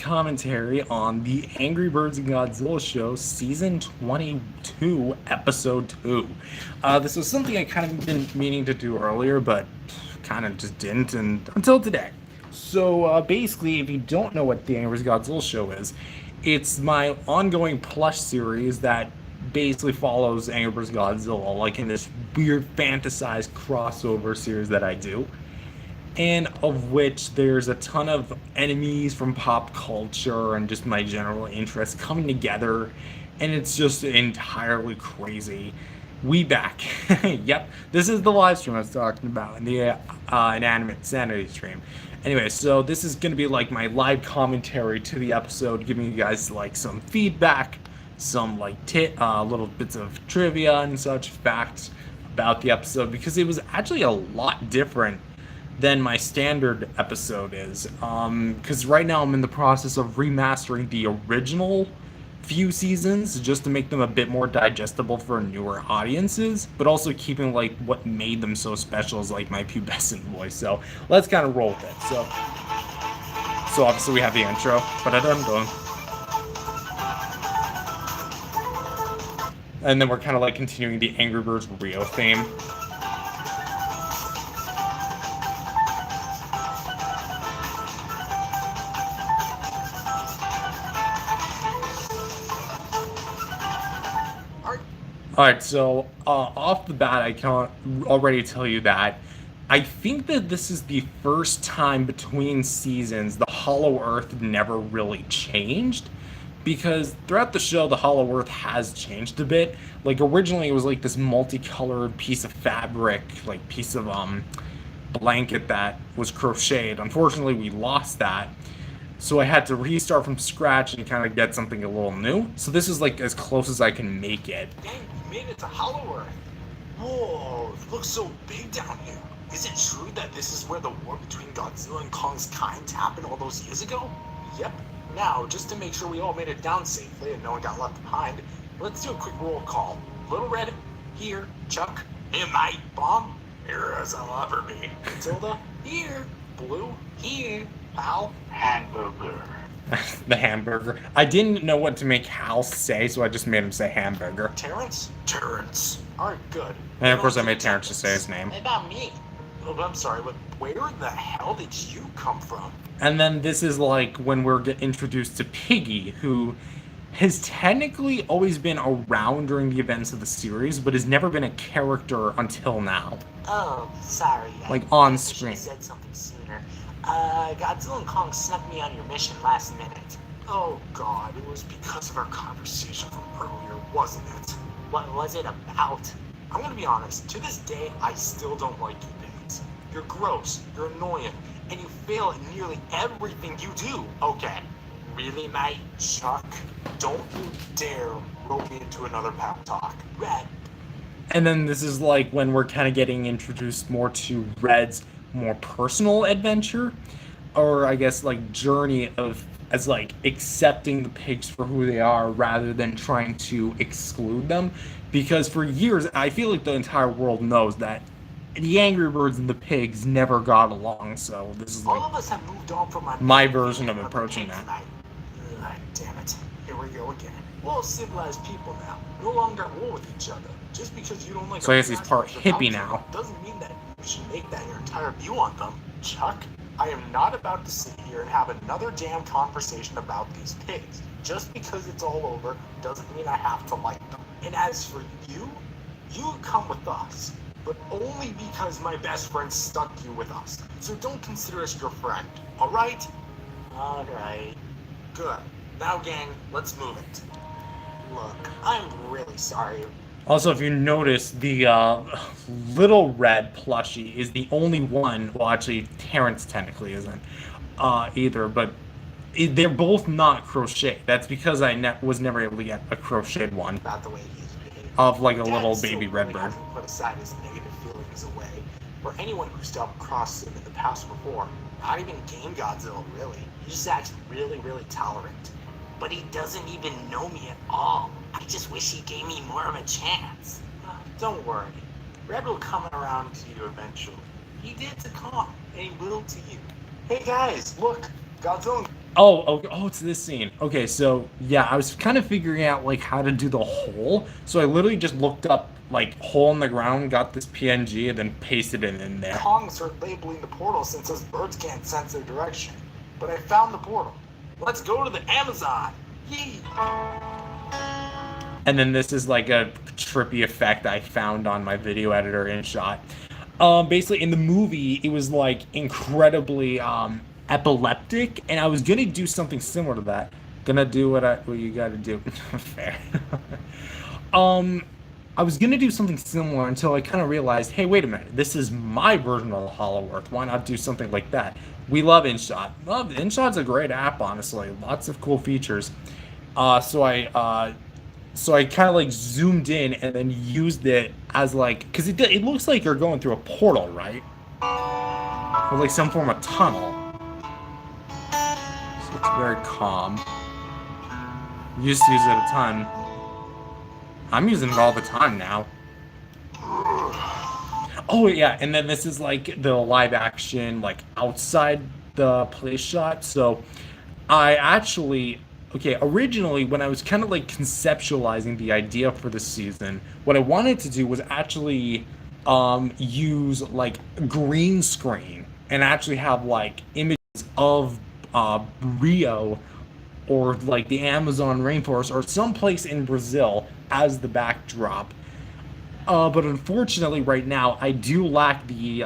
commentary on the Angry Birds and Godzilla show, season 22, episode 2. This was something I kind of been meaning to do earlier, but kind of just didn't until today. So basically, if you don't know what the Angry Birds and Godzilla show is, it's my ongoing plush series that basically follows Angry Birds Godzilla, like in this weird fantasized crossover series that I do, and of which there's a ton of enemies from pop culture and just my general interest coming together, and it's just entirely crazy. We back. Yep, this is the live stream I was talking about, in the inanimate sanity stream. Anyway, so this is going to be like my live commentary to the episode, giving you guys like some feedback, some like little bits of trivia and such facts about the episode, because it was actually a lot different than my standard episode is. Because right now I'm in the process of remastering the original few seasons just to make them a bit more digestible for newer audiences, but also keeping like what made them so special is like my pubescent voice. So let's kind of roll with it. So obviously we have the intro, but and then we're kind of like continuing the Angry Birds Rio theme. Alright, so off the bat, I can already tell you that I think that this is the first time between seasons the Hollow Earth never really changed. Because throughout the show, the Hollow Earth has changed a bit. Like, originally it was like this multicolored piece of fabric, like piece of blanket that was crocheted. Unfortunately, we lost that. So I had to restart from scratch and kind of get something a little new. So this is like as close as I can make it. Dang, we made it to Hollow Earth. Whoa, it looks so big down here. Is it true that this is where the war between Godzilla and Kong's kind happened all those years ago? Yep. Now, just to make sure we all made it down safely and no one got left behind, let's do a quick roll call. Little Red, here. Chuck, hey mate. Bomb, here as I'll ever be. Matilda, here. Blue, here. Pal, hamburger. The hamburger. I didn't know what to make Hal say, so I just made him say hamburger. Terrence? Terrence. Alright, good. And of course I made Terrence just say his name. What about me? Oh, I'm sorry, but where the hell did you come from? And then this is like when we're introduced to Piggy, who has technically always been around during the events of the series, but has never been a character until now. Oh, sorry. Like on screen. I said something sooner. Godzilla and Kong snuck me on your mission last minute. Oh god, it was because of our conversation from earlier, wasn't it? What was it about? I'm gonna be honest, to this day, I still don't like you, Pigs. You're gross, you're annoying, and you fail at nearly everything you do. Okay, really, mate? Chuck, don't you dare roll me into another pep talk. Red. And then this is like when we're kind of getting introduced more to Red's more personal adventure, or I guess like journey of as like accepting the pigs for who they are rather than trying to exclude them, because for years I feel like the entire world knows that the Angry Birds and the pigs never got along. So this is like all of us have moved on from my version of approaching that. Ugh, damn it, here we go again. We're all civilized people now, no longer at war with each other. Just because you don't like so I guess he's part hippie now. Doesn't mean that you should make that your entire view on them. Chuck, I am not about to sit here and have another damn conversation about these pigs. Just because it's all over doesn't mean I have to like them. And as for you, you come with us. But only because my best friend stuck you with us. So don't consider us your friend, alright? Alright. Good. Now gang, let's move it. Look, I'm really sorry. Also, if you notice, the Little Red plushie is the only one, well actually Terrence technically isn't either, but they're both not crocheted. That's because I was never able to get a crocheted one. About the way he's behaving. Of like a little baby Redbird. Put aside his negative feelings away. For anyone who's come across him in the past before, not even Game Godzilla really. He just acts really, really tolerant. But he doesn't even know me at all. I just wish he gave me more of a chance. Don't worry. Red will come around to you eventually. He did to Kong, and he will to you. Hey guys, look! Godzilla Oh, it's this scene. Okay, so yeah, I was kind of figuring out like how to do the hole. So I literally just looked up like hole in the ground, got this PNG, and then pasted it in there. Kongs are labeling the portal since those birds can't sense their direction. But I found the portal. Let's go to the Amazon. Yee! And then this is like a trippy effect I found on my video editor InShot. Basically in the movie, it was like incredibly epileptic, and I was gonna do something similar to that. Gonna do what you gotta do. Fair. um, I was gonna do something similar until I kind of realized, hey, wait a minute, this is my version of the Hollow Earth. Why not do something like that? We love InShot. Love InShot's a great app, honestly. Lots of cool features. So I kind of like zoomed in and then used it as like, because it looks like you're going through a portal, right? Or like some form of tunnel. So it's very calm. Used to use it a ton. I'm using it all the time now. Oh yeah, and then this is like the live action, like outside the play shot. So I actually, okay, originally when I was kind of like conceptualizing the idea for the season, what I wanted to do was actually use like green screen and actually have like images of Rio or like the Amazon rainforest or someplace in Brazil as the backdrop. But unfortunately, right now, I do lack the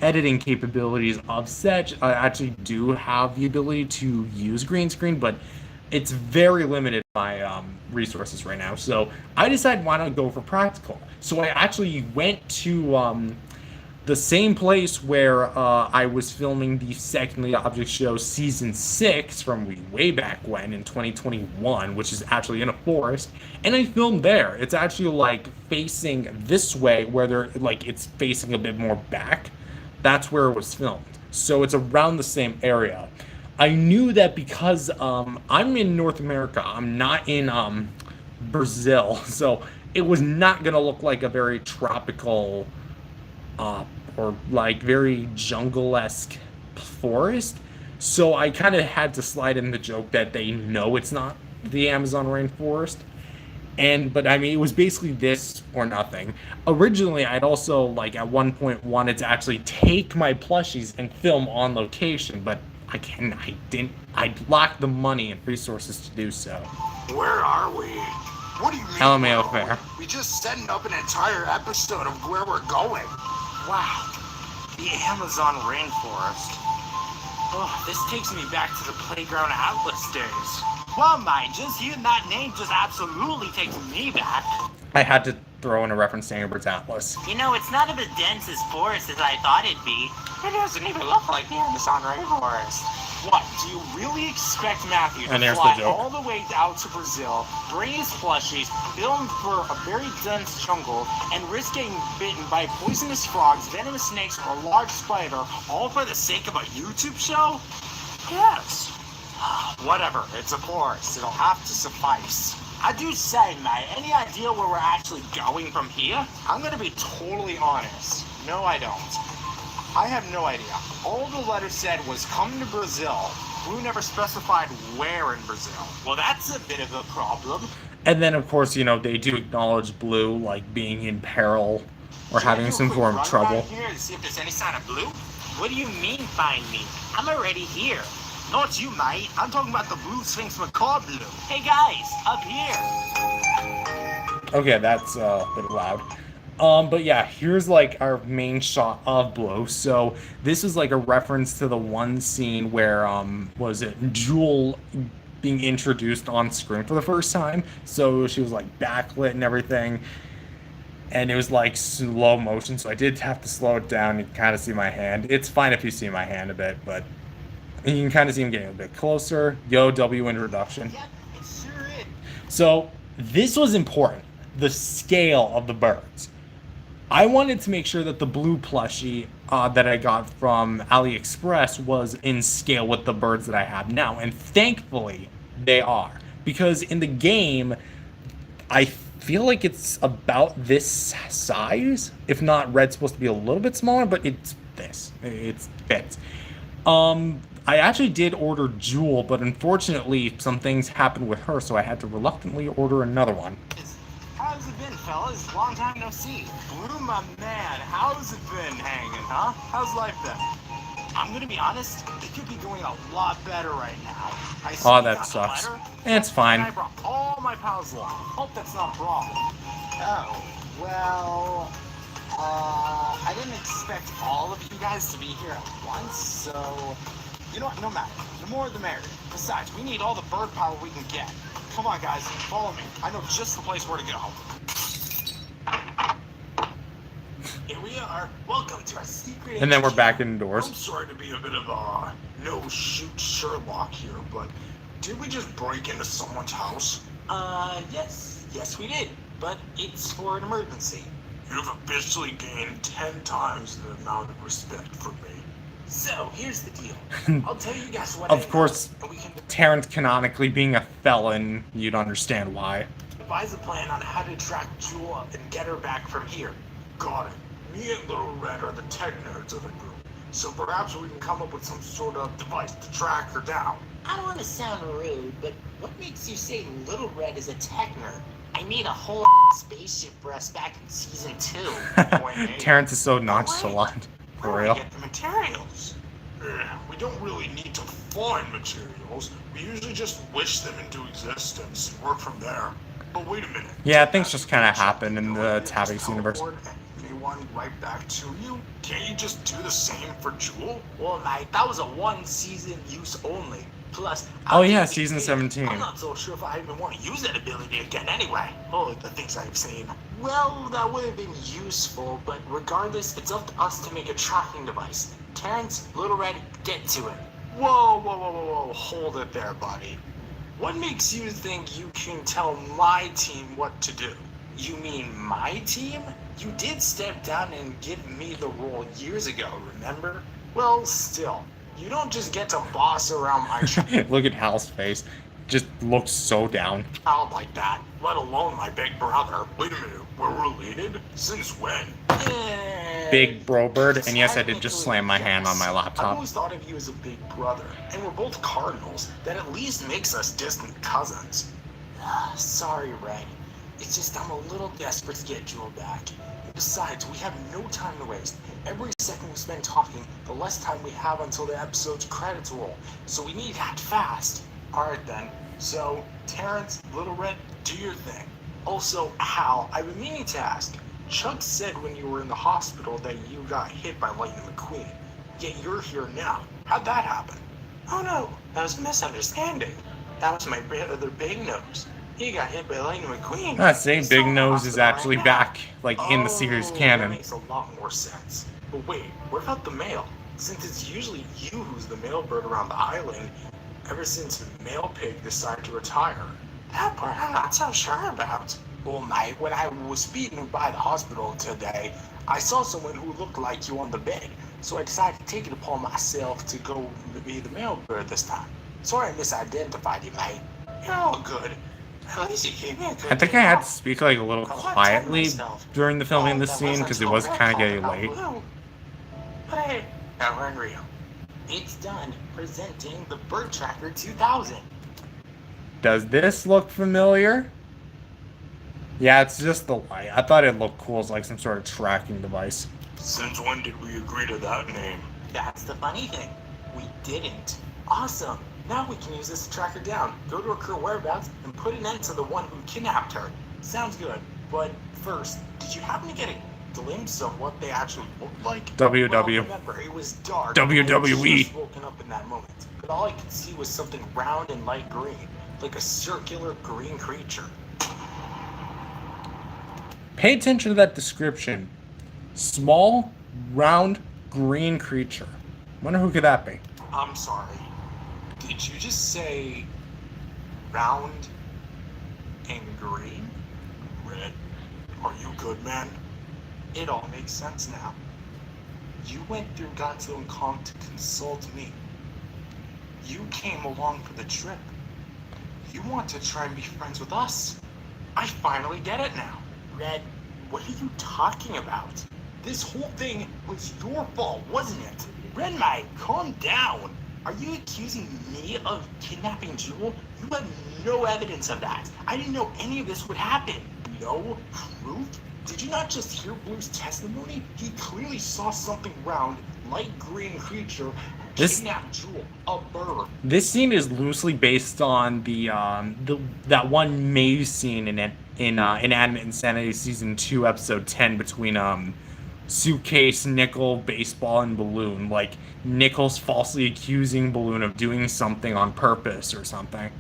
editing capabilities of Sedge. I actually do have the ability to use green screen, but it's very limited by resources right now. So I decided why not go for practical. So I actually went to the same place where I was filming the Secondly Object Show Season 6 from way back when in 2021, which is actually in a forest, and I filmed there. It's actually like facing this way where it's facing a bit more back. That's where it was filmed. So it's around the same area. I knew that because I'm in North America, I'm not in Brazil, so it was not gonna look like a very tropical uh, or like very jungle-esque forest. So I kind of had to slide in the joke that they know it's not the Amazon rainforest. But I mean, it was basically this or nothing. Originally, I'd also like at one point wanted to actually take my plushies and film on location, but I didn't. I lacked the money and resources to do so. Where are we? What do you mean? LMAO fair. We just setting up an entire episode of where we're going. Wow, the Amazon rainforest. Oh, this takes me back to the Playground Atlas days. Well, mind, just hearing that name just absolutely takes me back. I had to throw in a reference to Angry Birds Atlas. You know, it's not as dense as forest as I thought it'd be. It doesn't even look like the Amazon rainforest. What, do you really expect Matthew to fly all the way out to Brazil, bring his plushies, film for a very dense jungle, and risk getting bitten by poisonous frogs, venomous snakes, or a large spider, all for the sake of a YouTube show? Yes. Whatever, it's a forest. It'll have to suffice. I do say, mate, any idea where we're actually going from here? I'm gonna be totally honest. No, I don't. I have no idea. All the letter said was come to Brazil. Blue never specified where in Brazil. Well, that's a bit of a problem. And then, of course, you know, they do acknowledge Blue, like, being in peril or having some form of trouble. Here to see if there's any sign of Blue? What do you mean, find me? I'm already here. Not you, mate. I'm talking about the Blue Sphinx Macaw Blue. Hey, guys, up here. Okay, that's a bit loud. But yeah, here's like our main shot of Blue. So this is like a reference to the one scene where was it Jewel being introduced on screen for the first time. So she was like backlit and everything, and it was like slow motion. So I did have to slow it down. You can kind of see my hand. It's fine if you see my hand a bit, but you can kind of see him getting a bit closer. Yo, W introduction. Yep, it sure is. So this was important. The scale of the birds. I wanted to make sure that the blue plushie that I got from AliExpress was in scale with the birds that I have now, and thankfully they are. Because in the game, I feel like it's about this size. If not, red's supposed to be a little bit smaller, but it's this. It fits. I actually did order Jewel, but unfortunately some things happened with her, so I had to reluctantly order another one. How's it been, fellas? Long time no see. Blue, my man, how's it been hanging, huh? How's life been? I'm gonna be honest, it could be going a lot better right now. I see Oh, you that got the sucks. letter. It's And fine. I brought all my pals along. Hope that's not a problem. Oh, well, I didn't expect all of you guys to be here at once, so you know what? No matter. The more the merrier. Besides, we need all the bird power we can get. Come on, guys, follow me. I know just the place where to go. Here we are. Welcome to our secret. And then we're HQ. back indoors. I'm sorry to be a bit of a no-shoot Sherlock here, but did we just break into someone's house? Yes we did. But it's for an emergency. You've officially gained 10 times the amount of respect for me. So, here's the deal. I'll tell you guys what Of course, and we can Terrence canonically being a felon, you'd understand why. devise a plan on how to track Jewel up and get her back from here. Got it. Me and Little Red are the tech nerds of the group, so perhaps we can come up with some sort of device to track her down. I don't want to sound rude, but what makes you say Little Red is a tech nerd? I made a whole spaceship for us back in season 2. Terrence is so nonchalant. For Where do real. we get the materials? We don't really need to find materials. We usually just wish them into existence and work from there. But wait a minute. Yeah, things just kind of happen in the TABAGS universe. Anyone right back to you? Can't you just do the same for Jewel? Well, mate, that was a one-season use only. Plus, Oh yeah, season 17. I'm not so sure if I even want to use that ability again anyway. Oh, the things I've seen. Well, that would have been useful, but regardless, it's up to us to make a tracking device. Terrence, Little Red, get to it. Whoa, hold it there, buddy. What makes you think you can tell my team what to do? You mean my team? You did step down and give me the role years ago, remember? Well, still, you don't just get to boss around my Look at Hal's face. Just looks so down. child like that, let alone my big brother. Wait a minute, we're related? Since when? Big bro bird. And yes, I did just slam my hand on my I've laptop. always thought of you as a big brother, and we're both Cardinals. That at least makes us distant cousins. Sorry, Red. It's just I'm a little desperate to get Jewel back. And besides, we have no time to waste. Every second we spend talking, the less time we have until the episode's credits roll. So we need to act fast. Alright then. So, Terrence, Little Red, do your thing. Also, Hal, I've been meaning to ask. Chuck said when you were in the hospital that you got hit by Lightning McQueen. Yet you're here now. How'd that happen? Oh no, that was a misunderstanding. That was my brother Big Nose. He got hit by Lightning McQueen. I say He's Big still in the Nose is hospital actually right now. back, like in the series That canon. makes a lot more sense. But wait, what about the mail? Since it's usually you who's the mail bird around the island, ever since Mail Pig decided to retire. That part I'm not so sure about. Well, mate, when I was speeding by the hospital today, I saw someone who looked like you on the bed. So I decided to take it upon myself to go be the mail bird this time. Sorry I misidentified you, mate. You're all good. At least you gave me a good I think I day had off. to speak like a little I wanna tell quietly myself. during the filming of this That scene wasn't because it so was bad kind of calling getting out late. blue. But hey, now we're in Rio. It's done presenting the Bird Tracker 2000. Does this look familiar? Yeah, it's just the light. I thought it looked cool as like some sort of tracking device. Since when did we agree to that name? That's the funny thing. We didn't. Awesome. Now we can use this to track her down, go to her current whereabouts, and put an end to the one who kidnapped her. Sounds good. But first, did you happen to get a glimpse of what they actually looked like? WW. Well, remember, it was dark. WWE. I had just woken up in that moment, but all I could see was something round and light green, like a circular green creature. Pay attention to that description. Small, round, green creature. Wonder who could that be? I'm sorry. Did you just say round and green? Red, are you good, man? It all makes sense now. You went through Godzilla and Kong to consult me. You came along for the trip. You want to try and be friends with us. I finally get it now. Red, what are you talking about? This whole thing was your fault, wasn't it? Red, mate, calm down. Are you accusing me of kidnapping Jewel? You have no evidence of that. I didn't know any of this would happen. No proof? Did you not just hear Blue's testimony? He clearly saw something round, light green creature who kidnapped Jewel, a bird. This scene is loosely based on the that one maze scene in Inanimate Insanity season 2 episode 10 between Suitcase, Nickel, Baseball, and Balloon. Like Nickel's falsely accusing Balloon of doing something on purpose or something.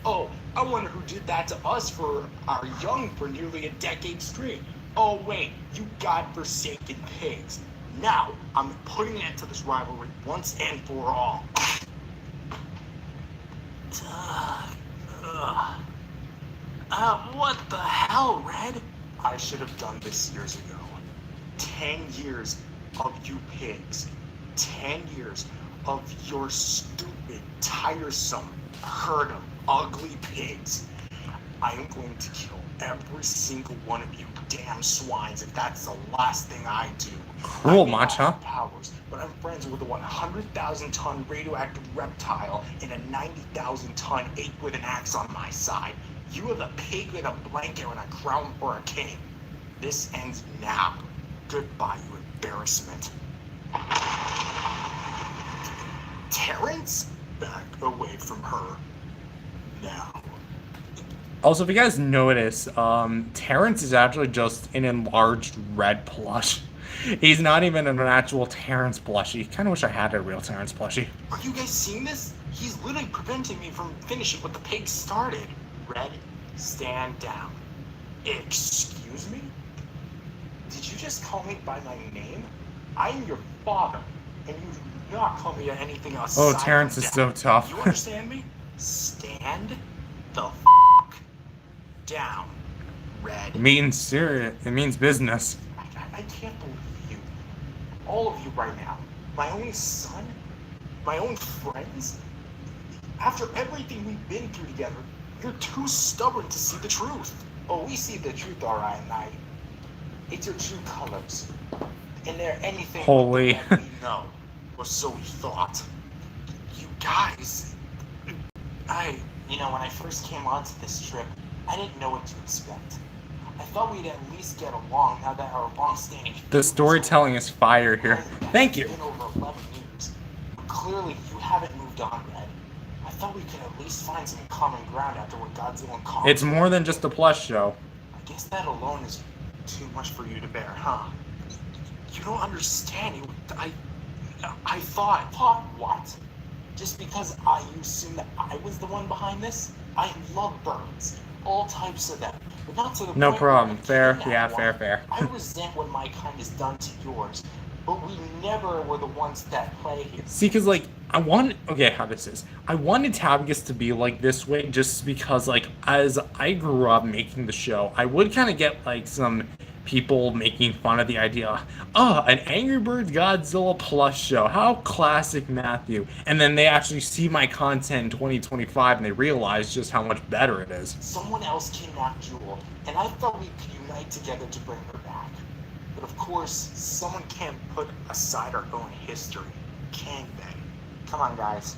Oh, I wonder who did that to us for our young for nearly a decade straight. Oh wait, you godforsaken pigs. Now, I'm putting an end to this rivalry once and for all. What the hell, Red? I should have done this years ago. 10 years of you pigs. 10 years of your stupid, tiresome herd of ugly pigs. I am going to kill every single one of you damn swines if that's the last thing I do. Cool, Matcha. Powers, but I'm friends with a 100,000-ton radioactive reptile and a 90,000-ton ape with an axe on my side. You have a pig in a blanket and a crown for a king. This ends now. Goodbye, you embarrassment. Terrence? Back away from her. Now. Also, if you guys notice, Terrence is actually just an enlarged Red plush. He's not even an actual Terrence plushie. Kind of wish I had a real Terrence plushie. Are you guys seeing this? He's literally preventing me from finishing what the pig started. Red, stand down. Excuse me? Did you just call me by my name? I am your father, and you do not call me anything else. Oh, Terrence is so tough. You understand me? Stand the down, Red. It means serious. It means business. I can't believe you. All of you right now. My own son? My own friends? After everything we've been through together, you're too stubborn to see the truth. Oh, we see the truth, all right, Knight. It's your true colors. And they're anything Holy. that we know. Or so we thought. You guys. You know, when I first came onto this trip, I didn't know what to expect. I thought we'd at least get along now that our long-standing... The storytelling is fire here. Thank you. It's been over 11 years. But clearly, you haven't moved on, Red. I thought we could at least find some common ground after what Godzilla called. It's more than just a plush show. I guess that alone is too much for you to bear, huh? You don't understand. I thought what? Just because you assumed that I was the one behind this? I love birds. All types of them. But not to the No point problem. where I Fair. kidnap Yeah, one. fair. I resent what my kind has done to yours. But we never were the ones that play here. See, because, like, okay, how this is. I wanted TABAGS to be, like, this way just because, like, as I grew up making the show, I would kind of get, like, some people making fun of the idea, an Angry Birds Godzilla plush show. How classic, Matthew. And then they actually see my content in 2025 and they realize just how much better it is. Someone else kidnapped Jewel, and I thought we could unite together to bring her back. But of course, someone can't put aside our own history, can they? Come on, guys.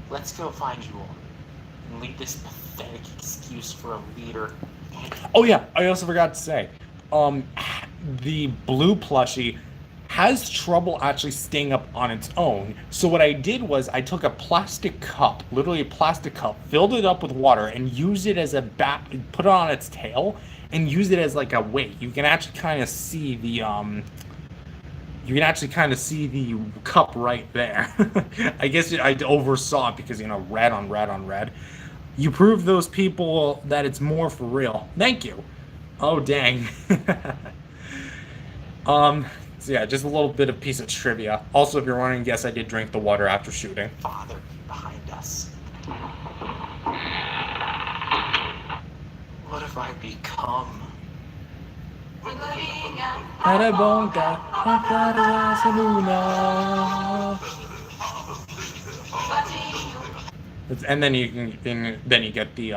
Let's go find Jewel and leave this pathetic excuse for a leader. Oh yeah, I also forgot to say, the blue plushie has trouble actually staying up on its own. So what I did was I took a plastic cup, literally a plastic cup, filled it up with water, and used it as a put it on its tail, and used it as like a weight. You can actually kind of see the cup right there. I guess I oversaw it because, you know, red on red on red. You prove those people that it's more for real. Thank you. Oh, dang. So yeah, just a little bit of piece of trivia. Also, if you're wondering, yes, I did drink the water after shooting. Father behind us. What have I become? And then you can then you get the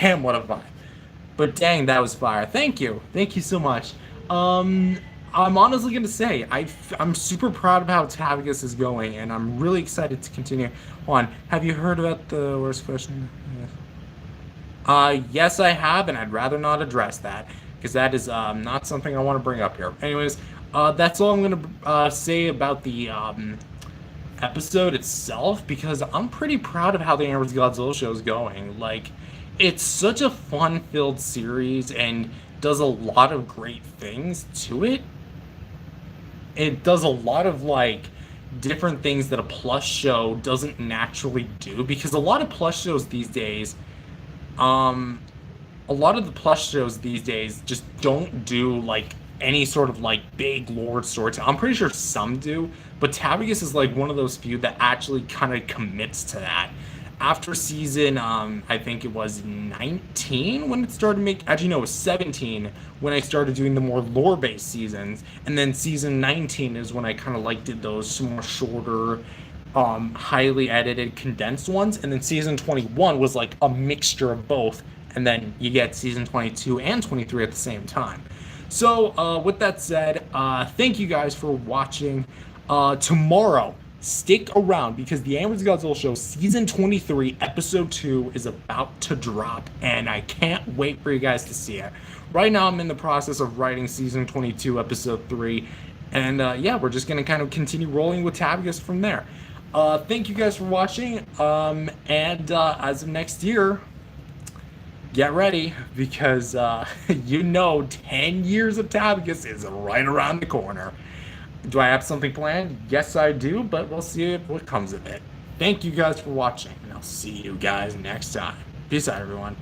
damn, what a vibe. But dang, that was fire. Thank you so much. I'm honestly gonna say I'm super proud of how TABAGS is going, and I'm really excited to continue on. Have you heard about the worst question? Yes, I have, and I'd rather not address that because that is not something I want to bring up here. Anyways, that's all I'm gonna say about the episode itself, because I'm pretty proud of how the Amber's Godzilla show is going. Like, it's such a fun-filled series and does a lot of great things to it. It does a lot of like different things that a plus show doesn't naturally do, because a lot of plus shows these days, um, a lot of the plus shows these days just don't do like any sort of like big lore storytelling. I'm pretty sure some do, but TABAGS is like one of those few that actually kind of commits to that. After season, I think it was 19 when it started making. Actually, no, it was 17 when I started doing the more lore-based seasons, and then season 19 is when I kind of like did those more shorter, highly edited, condensed ones, and then season 21 was like a mixture of both, and then you get season 22 and 23 at the same time. So, with that said, thank you guys for watching. Tomorrow, stick around because the Amber's Godzilla Show Season 23, Episode 2 is about to drop, and I can't wait for you guys to see it. Right now, I'm in the process of writing Season 22, Episode 3, and yeah, we're just going to kind of continue rolling with TABAGS from there. Thank you guys for watching, and as of next year, get ready, because 10 years of TABAGS is right around the corner. Do I have something planned? Yes, I do, but we'll see what comes of it. Thank you guys for watching, and I'll see you guys next time. Peace out, everyone.